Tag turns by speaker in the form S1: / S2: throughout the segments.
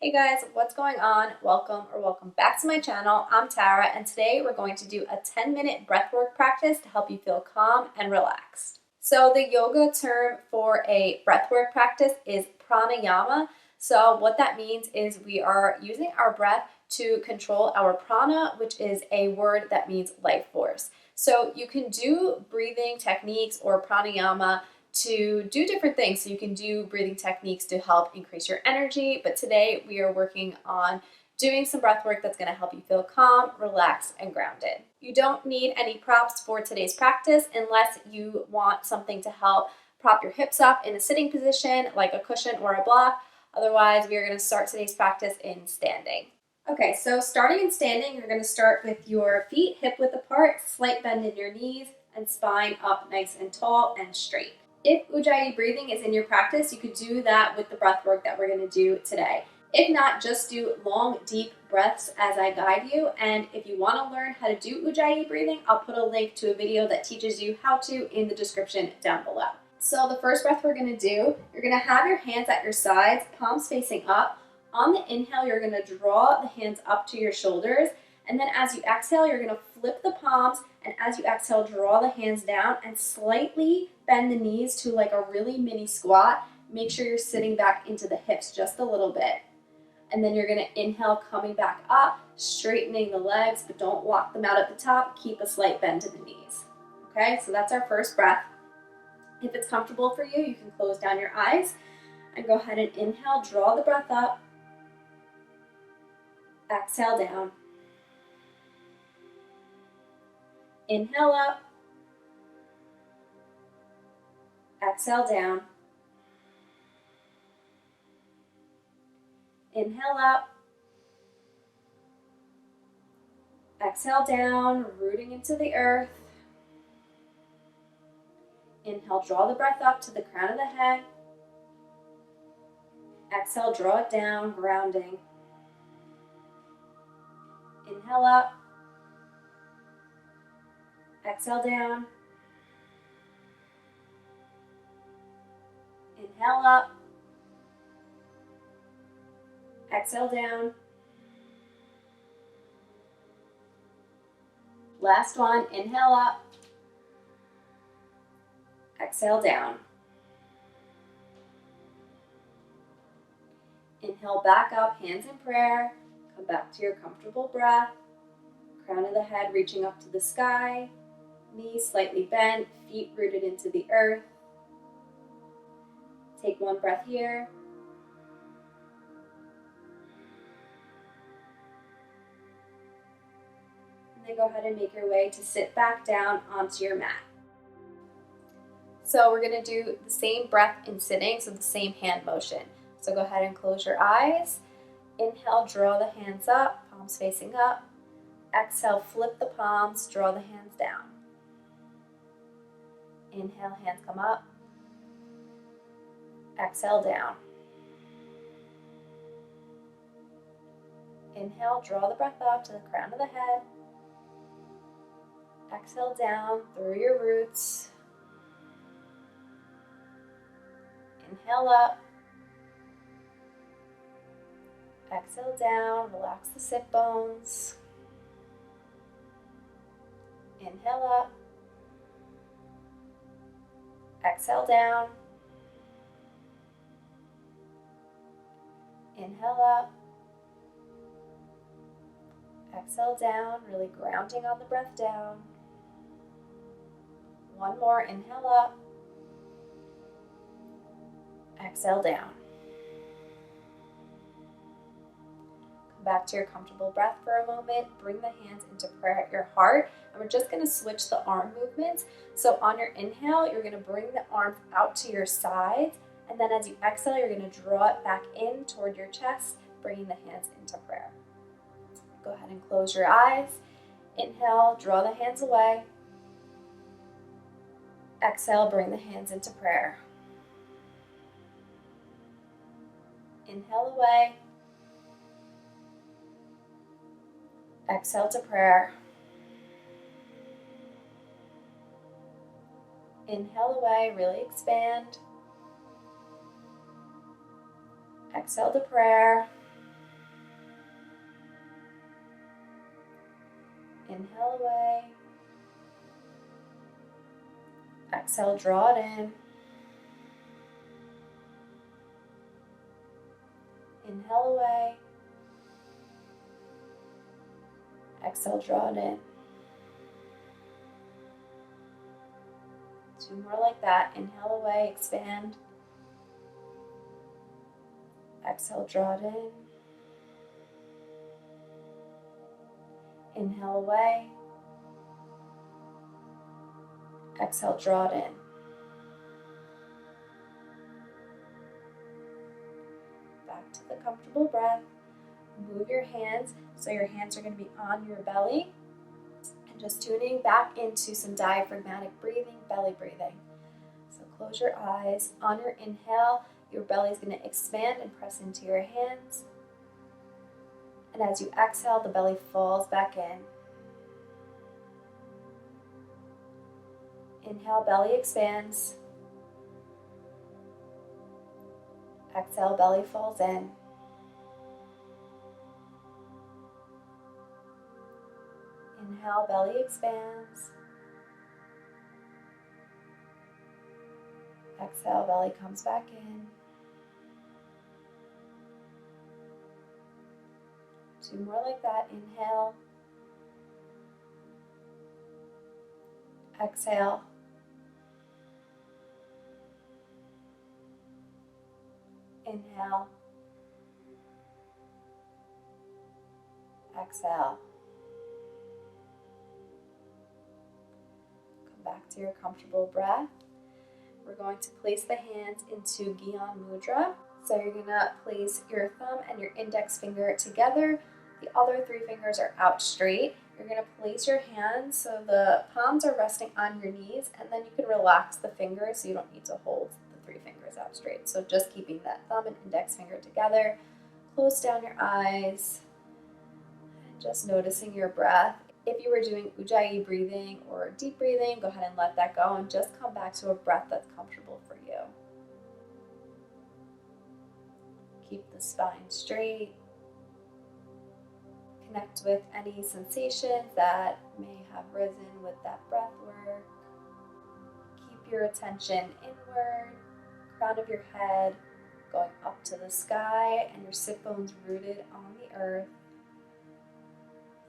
S1: Hey guys, what's going on? Welcome back to my channel. I'm Tara, and today we're going to do a 10-minute breathwork practice to help you feel calm and relaxed. So the yoga term for a breathwork practice is pranayama. So what that means is we are using our breath to control our prana, which is a word that means life force. So you can do breathing techniques or pranayama to do different things. So you can do breathing techniques to help increase your energy, but today we are working on doing some breath work that's going to help you feel calm, relaxed, and grounded. You don't need any props for today's practice unless you want something to help prop your hips up in a sitting position like a cushion or a block. Otherwise, we are going to start today's practice in standing. Okay, so starting in standing, you're going to start with your feet hip width apart, slight bend in your knees, and spine up nice and tall and straight. If Ujjayi breathing is in your practice, you could do that with the breath work that we're going to do today. If not, just do long, deep breaths as I guide you. And if you want to learn how to do Ujjayi breathing, I'll put a link to a video that teaches you how to in the description down below. So the first breath we're going to do, you're going to have your hands at your sides, palms facing up. On the inhale, you're going to draw the hands up to your shoulders. And then as you exhale, you're going to flip the palms, and as you exhale, draw the hands down and slightly bend the knees to like a really mini squat. Make sure you're sitting back into the hips just a little bit. And then you're going to inhale, coming back up, straightening the legs, but don't walk them out at the top. Keep a slight bend to the knees. Okay, so that's our first breath. If it's comfortable for you, you can close down your eyes and go ahead and inhale, draw the breath up. Exhale down. Inhale up. Exhale down. Inhale up. Exhale down, rooting into the earth. Inhale, draw the breath up to the crown of the head. Exhale, draw it down, grounding. Inhale up. Exhale down. Inhale up. Exhale down. Last one, inhale up. Exhale down. Inhale back up, hands in prayer. Come back to your comfortable breath. Crown of the head reaching up to the sky. Knees slightly bent, feet rooted into the earth. Take one breath here. And then go ahead and make your way to sit back down onto your mat. So we're going to do the same breath in sitting, so the same hand motion. So go ahead and close your eyes. Inhale, draw the hands up, palms facing up. Exhale, flip the palms, draw the hands down. Inhale, hands come up. Exhale, down. Inhale, draw the breath up to the crown of the head. Exhale, down through your roots. Inhale up. Exhale down, relax the sit bones. Inhale up. Exhale down. Inhale up. Exhale down, really grounding on the breath down. One more, inhale up. Exhale down. Come back to your comfortable breath for a moment. Bring the hands into prayer at your heart. And we're just going to switch the arm movements. So on your inhale, you're going to bring the arms out to your sides. And then as you exhale, you're going to draw it back in toward your chest, bringing the hands into prayer. Go ahead and close your eyes. Inhale, draw the hands away. Exhale, bring the hands into prayer. Inhale away. Exhale to prayer. Inhale away, really expand. Exhale to prayer. Inhale away. Exhale, draw it in. Inhale away. Exhale, draw it in. 2 more like that. Inhale away, expand. Exhale, draw it in. Inhale away. Exhale, draw it in. Back to the comfortable breath. Move your hands so your hands are going to be on your belly. And just tuning back into some diaphragmatic breathing, belly breathing. So close your eyes. On your inhale, your belly is going to expand and press into your hands. And as you exhale, the belly falls back in. Inhale, belly expands. Exhale, belly falls in. Inhale, belly expands. Exhale, belly comes back in. 2 more like that. Inhale. Exhale. Inhale. Exhale. Come back to your comfortable breath. We're going to place the hands into Gyan Mudra. So you're going to place your thumb and your index finger together. The other 3 fingers are out straight. You're going to place your hands so the palms are resting on your knees, and then you can relax the fingers so you don't need to hold the 3 fingers out straight. So just keeping that thumb and index finger together. Close down your eyes. And just noticing your breath. If you were doing Ujjayi breathing or deep breathing, go ahead and let that go and just come back to a breath that's comfortable for you. Keep the spine straight. Connect with any sensations that may have risen with that breath work. Keep your attention inward, crown of your head going up to the sky, and your sit bones rooted on the earth.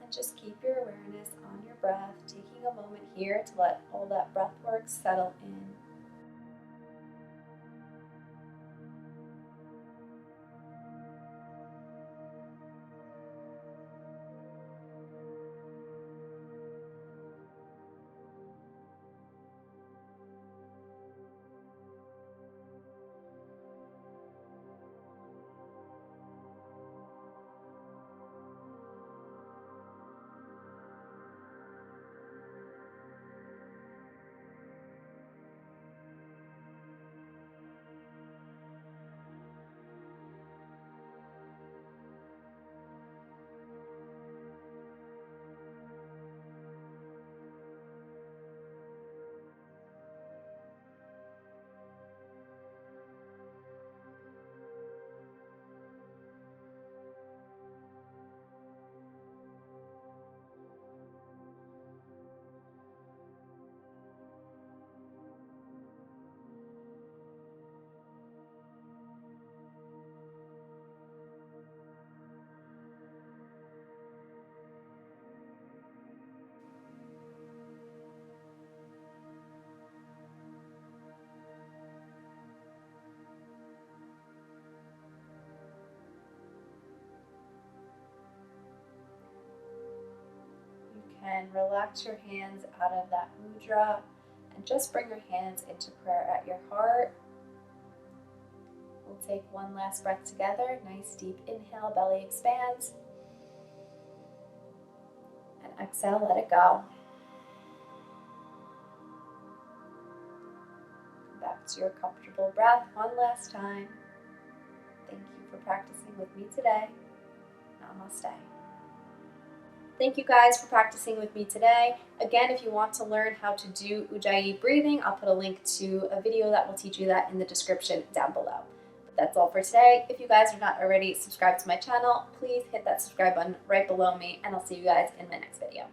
S1: And just keep your awareness on your breath, taking a moment here to let all that breath work settle in. And relax your hands out of that mudra and just bring your hands into prayer at your heart. We'll take one last breath together. Nice deep inhale, belly expands. And exhale, let it go. Come back to your comfortable breath one last time. Thank you for practicing with me today. Namaste. Thank you guys for practicing with me today. Again, if you want to learn how to do Ujjayi breathing, I'll put a link to a video that will teach you that in the description down below. But that's all for today. If you guys are not already subscribed to my channel, please hit that subscribe button right below me, and I'll see you guys in my next video.